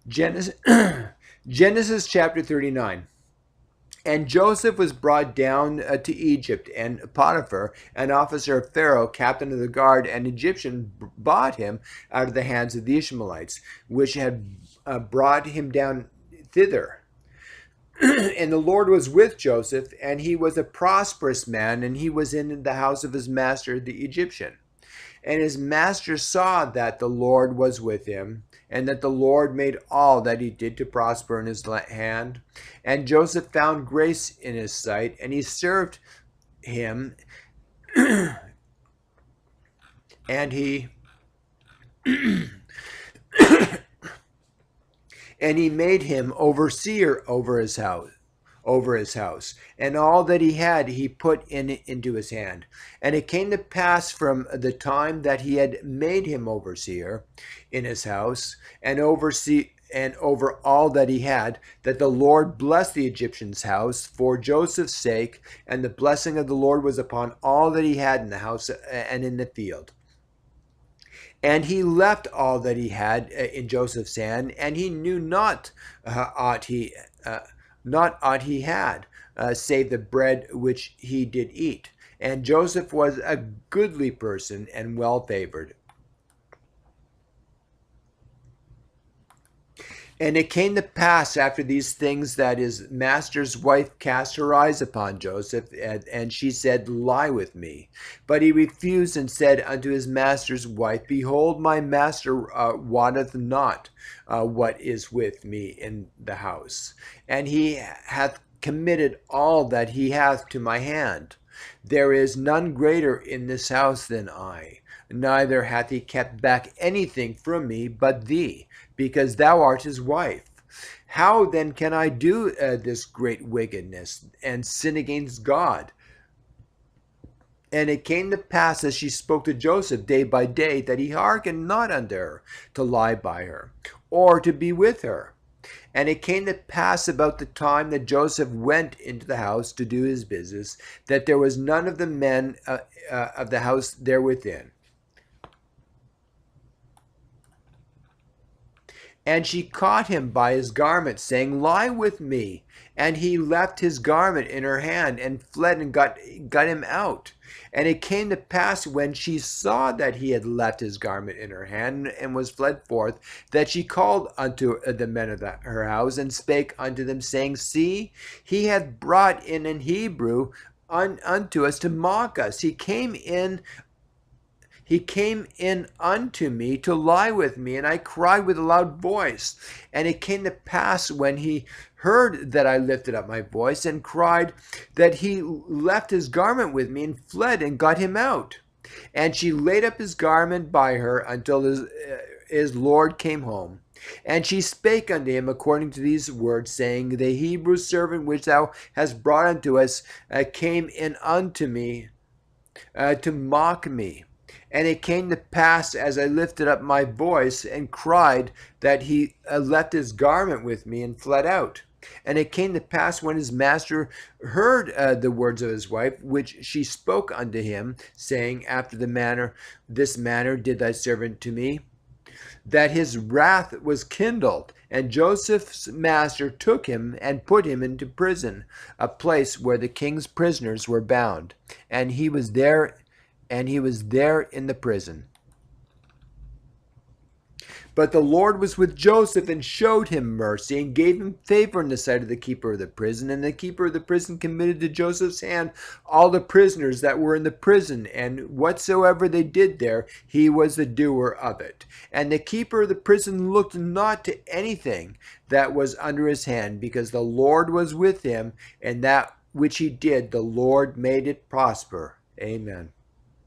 Genesis, Genesis chapter 39. And Joseph was brought down to Egypt, and Potiphar, an officer of Pharaoh, captain of the guard, an Egyptian, bought him out of the hands of the Ishmaelites, which had brought him down thither. And the Lord was with Joseph, and he was a prosperous man, and he was in the house of his master, the Egyptian. And his master saw that the Lord was with him, and that the Lord made all that he did to prosper in his hand. And Joseph found grace in his sight, and he served him, and he made him overseer over his house, and all that he had he put into his hand. And it came to pass from the time that he had made him overseer in his house, and over all that he had, that the Lord blessed the Egyptian's house for Joseph's sake, and the blessing of the Lord was upon all that he had in the house and in the field. And he left all that he had in Joseph's hand, and he knew not aught he had, save the bread which he did eat. And Joseph was a goodly person and well favored. And it came to pass after these things that his master's wife cast her eyes upon Joseph, and she said, Lie with me. But he refused and said unto his master's wife, Behold, my master wotteth not what is with me in the house, and he hath committed all that he hath to my hand. There is none greater in this house than I. Neither hath he kept back anything from me but thee, because thou art his wife. How then can I do this great wickedness and sin against God? And it came to pass as she spoke to Joseph day by day, that he hearkened not unto her to lie by her, or to be with her. And it came to pass about the time that Joseph went into the house to do his business, that there was none of the men of the house there within. And she caught him by his garment, saying, Lie with me. And he left his garment in her hand, and fled and got him out. And it came to pass, when she saw that he had left his garment in her hand, and was fled forth, that she called unto the men of her house, and spake unto them, saying, See, he hath brought in an Hebrew unto us to mock us. He came in unto me to lie with me, and I cried with a loud voice. And it came to pass, when he heard that I lifted up my voice and cried, that he left his garment with me and fled and got him out. And she laid up his garment by her until his Lord came home. And she spake unto him according to these words, saying, The Hebrew servant which thou hast brought unto us came in unto me to mock me. And it came to pass, as I lifted up my voice and cried, that he left his garment with me and fled out. And it came to pass, when his master heard the words of his wife, which she spoke unto him, saying, After this manner did thy servant to me, that his wrath was kindled. And Joseph's master took him and put him into prison, a place where the king's prisoners were bound. And he was there in the prison. But the Lord was with Joseph, and showed him mercy, and gave him favor in the sight of the keeper of the prison. And the keeper of the prison committed to Joseph's hand all the prisoners that were in the prison, and whatsoever they did there, he was the doer of it. And the keeper of the prison looked not to anything that was under his hand, because the Lord was with him, and that which he did, the Lord made it prosper. Amen.